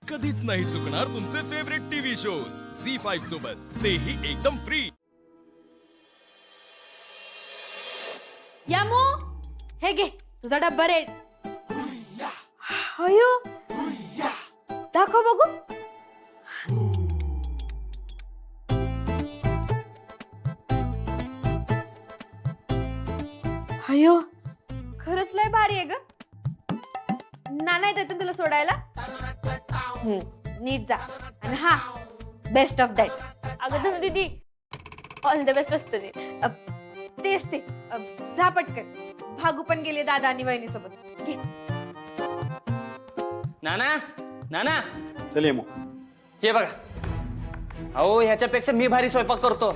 कधीच नाही चुकणार तुमचे फेवरेट टीव्ही शोज झी5 सोबत, तेही एकदम फ्री। यामू, हे घे तुझा डब्बा रेड। अयो, दाखव बघू। अयो, खरंच लय भारी आहे ग। नाना येते तुला सोडायला। नीट जा आणि हा बेस्ट ऑफ दॅट। अगं धनु दीदी, ऑल द बेस्ट असतं ते। तेच ते, जा पटकन। भागू पण गेले दादा आणि वहिनी सोबत। घे। नाना नाना, चल ये मग। हे बघा, अहो ह्याच्यापेक्षा मी भारी स्वयंपाक करतो,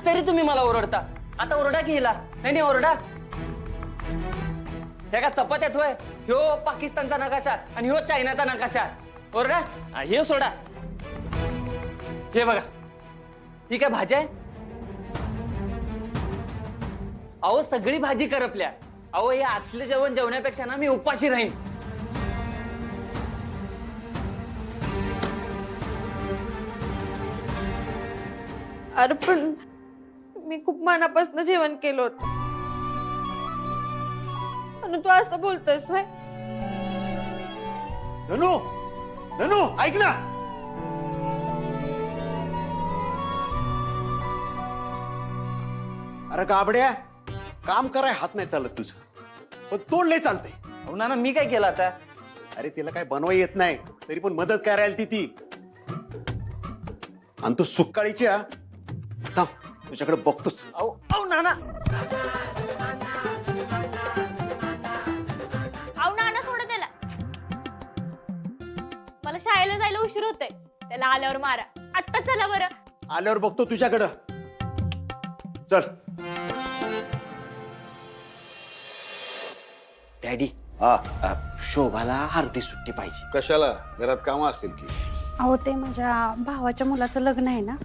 तरी तुम्ही मला ओरडता। आता ओरडा घ्यायला नाही ओरडा। त्या का चपात्यात होय, ह्यो पाकिस्तानचा नकाशा आणि ह्यो चायनाचा नकाशा। ओरडा हे सोडा। हे बघा, ही काय भाजी आहे? अहो सगळी भाजी करपल्या। अहो हे असले जेवण जेवण्यापेक्षा ना मी उपाशी राहीन। अरे पण मी खूप मनापासून जेवण केलं होतं आणि तू असं बोलतोयस व्हय? धनु, धनु ऐक ना। अरे गाबड्या, काम कराय हात नाही चालत तुझं, पण तोंड लय चालतंय। अहो नाना मी काय केलं आता? अरे तिला काय बनवाय येत नाही, तरी पण मदत करायला ती आणि तू सुकाळीच्या थांब, तुझ्याकडे बघतोस। अहो अहो नाना, आव नाना सोडा त्याला, मला शाळेला जायला उशीर होतोय। त्याला आल्यावर मारा। आत्ता चला बरं। आल्यावर बघतो तुझ्याकडं, चल। डॅडी, शोभाला अर्धी सुट्टी पाहिजे। कशाला? घरात काम असतील की? अहो ते माझ्या भावाच्या मुलाचं लग्न आहे ना,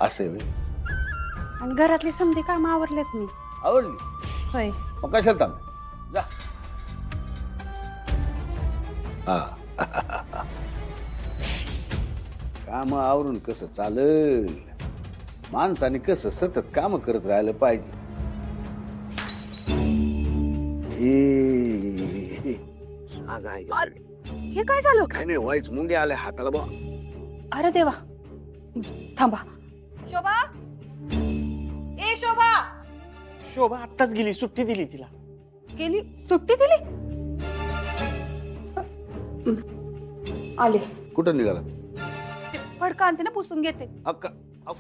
असे आणि घरातली समधी कामं आवरलेत मी। आवडली? होय। मग कशाला थांब, जा। हा काम आवरून कसं चालेल? माणसाने कसं सतत काम करत राहिलं पाहिजे। हे काय झालं? काय नाही, व्हायच मुंगे आले हाताला बा। अरे देवा, थांबा। शोभा, ए शोभा। शोभा आत्ताच गेली, सुट्टी दिली तिला। गेली? सुट्टी दिली? आले। कुठं निघाला? फडका आणते ना, पुसून घेते।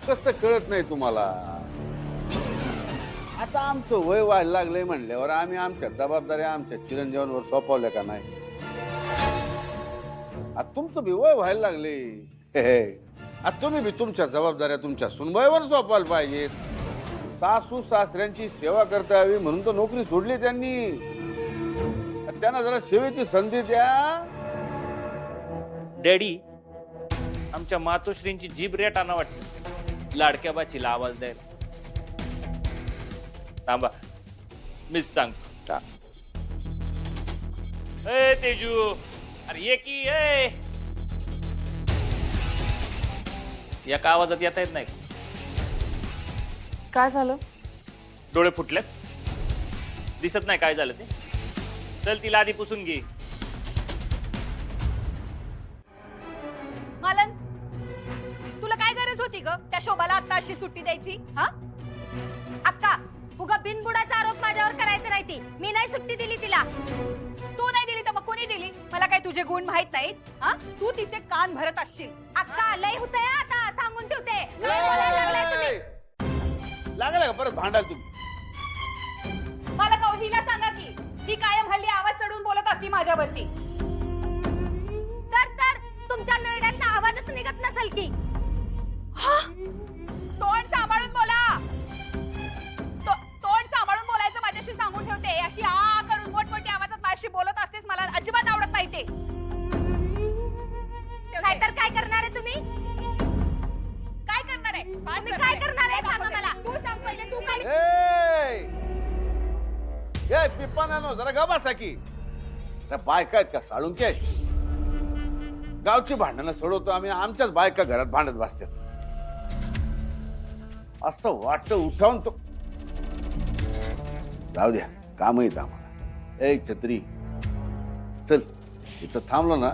कसं कळत नाही तुम्हाला? आता आमचं वय व्हायला लागलंय म्हणल्यावर आम्ही आमच्या जबाबदाऱ्या आमच्या चिरंजीवांवर सोपवल्या का नाही? आता तुमचं बी वय व्हायला लागले, आता तुम्ही बी तुमच्या जबाबदाऱ्या तुमच्या सुनबाईवर सोपवायला पाहिजेत। सासू सासऱ्यांची सेवा करता यावी म्हणून तर नोकरी सोडली त्यांनी। त्यांना जरा सेवेची संधी द्या। डॅडी, आमच्या मातोश्रींची जीभ रेटाना वाटते लाडक्या बाचीला आवाज द्यायला। थांबा, मीच सांगतो। ए तेजू, अरे ये की ए। एका आवाजात येता येत नाही? काय झालं? डोळे फुटलेत? दिसत नाही काय झालं ते? चल तिला आधी पुसून घे। मालन, तुला काय गरज होती ग त्या शोभाला आता अशी सुट्टी द्यायची? हा अक्का, उगा बिनबुडाचा आरोप माझ्यावर करायचा नाही। ती मी नाही सुट्टी दिली तिला। तू नाही दिली तर मग कोणी दिली? मला काय तुझे गुण माहित नाहीत? हा, तू तिचे कान भरत असशील। अक्का लय होतंय आता, सांगून ठेवते। काय बोलायला लागलाय तुम्ही? लागला का परत भांडाल तुम्ही? मला कवडीला सांगा की ती कायम हल्ली आवाज चढवून बोलत असती माझ्यावरती। तर तुमच्या नरड्यातनं आवाजच निघत नसेल की? तोंड सांभाळून बोला। तोंड सांभाळून बोलायचं माझ्याशी सांगून ठेवते। अशी आ करून मोठमोठी आवाजात माझ्याशी बोलत असतेस, मला अजिबात आवडत नाही ते। नाहीतर काय करणार आहे तुम्ही? काय करणार आहे? तुम्ही काय करणार आहे सांगा मला। तू सांग पहिले, तू काय? पिप्पा नानो जरा गा बसा की। बायका आहेत का साळून? गावची भांडणं सोडवतो आम्ही, आमच्याच बायका घरात भांडत बसतात. असं वाटतं उठावून तो जाऊ द्या, काम येत आम्हाला. एक छत्री चल, इथं थांबलो ना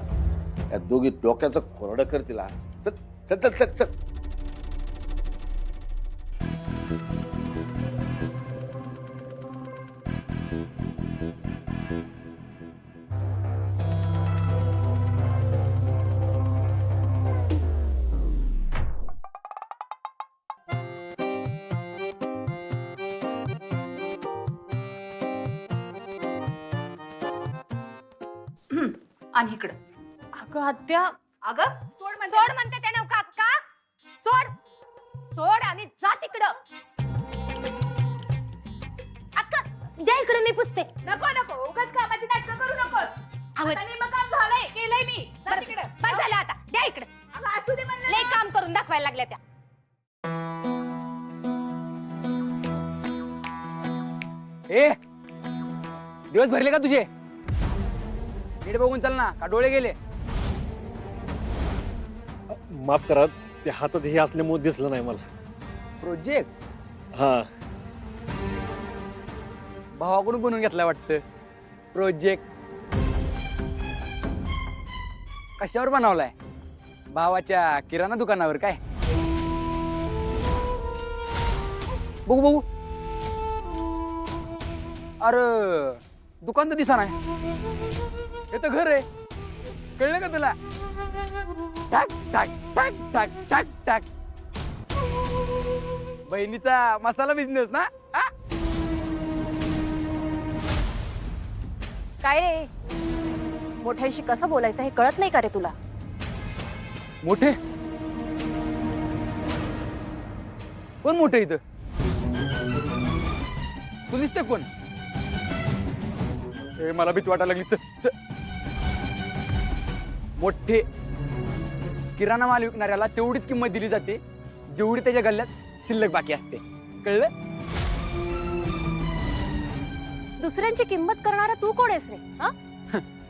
या दोघी डोक्याचं कोरडं करतील. चल चल चल चल चल. आणि इकडं. अगं आत्या अगं सोड म्हणते ते नव्हतं अक्का. सोड सोड आणि जा तिकडं. अक्का द्या इकडं, मी पुसते. नको नको, उगाच कामाची नाटकं करू नकोस. मग काम झालंय, केलंय मी. जा तिकडं. बस झालं आता, द्या इकडं. अगं असू दे म्हणलं. लय काम करून दाखवायला लागल्या त्या. ए दिवस भरले का तुझे? नीट बघून चल ना, का डोळे गेले? माफ करा, ते हातात हे असल्यामुळे दिसलं नाही मला. प्रोजेक्ट हा, भावाकडून बनवून घेतलाय वाटतं. प्रोजेक्ट कशावर बनवलाय? भावाच्या किराणा दुकानावर काय? बघू बघू. अरे दुकान तर दिसा नाही, हे तर घर आहे. कळलं का तुला? टाक टाक टाक टाक टाक टाक. बहिणीचा मसाला बिझनेस ना? आ? काय रे, मोठ्यांशी कसं बोलायचं हे कळत नाही का रे तुला? मोठे कोण मोठे इथं? तू दिसते कोण? ए, मला भीती वाटायला लागली. चल. मोठे किराणा माल विकणाऱ्याला तेवढीच किंमत दिली जाते जेवढी त्याच्या गल्ल्यात शिल्लक बाकी असते. कळलं? दुसऱ्यांची किंमत करणारा तू कोण आहेस रे? हा?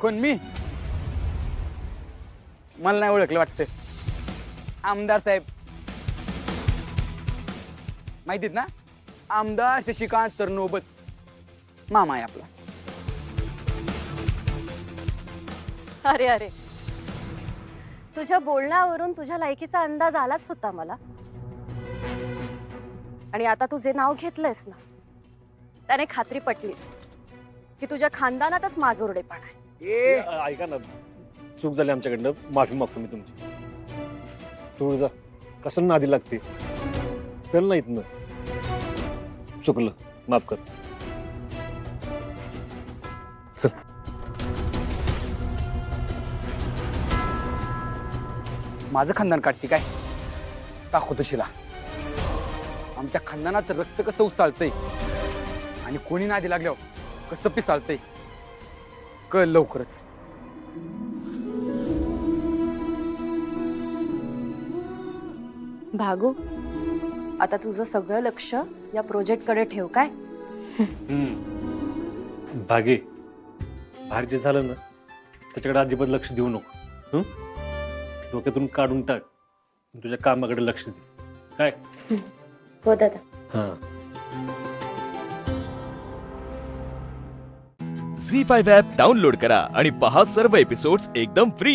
कोण मी? मला नाही ओळखलं वाटतं. आमदार साहेब माहितीत ना? आमदार शशिकांत सरनोबत मामा आहे आपला. अरे अरे, तुझ्या बोलण्यावरून तुझ्या लायकीचा अंदाज आलाच होता मला. आणि आता तू जे नाव घेतलंयस ना, त्याने खात्री पटलीच की तुझ्या खानदानातच माजोरडेपणा आहे. ऐका ना, चूक झाली आमच्याकडनं, माफी मागतो मी तुमची. तू जा, कसं नादी लागते. चल ना इथनं, चुकलं, माफ कर. चल. माझं खानदान काढते काय? दाखवतो शिला. आमच्या खानदानाचं रक्त कसं उचालतंय आणि कोणी नादी लागल्यावर कसं पिसाळतंय कळ लवकरच. भागू, आता तुझं सगळं लक्ष या प्रोजेक्ट कडे ठेव काय? भागे, बाहेर जे झालं ना त्याच्याकडे अजिबात लक्ष देऊ नको. डोक्यातून काढून टाक, तुझ्या कामाकडे लक्ष दे. काय? हो दादा. हा. झी5 ॲप डाउनलोड करा आणि पहा सर्व एपिसोड्स एकदम फ्री.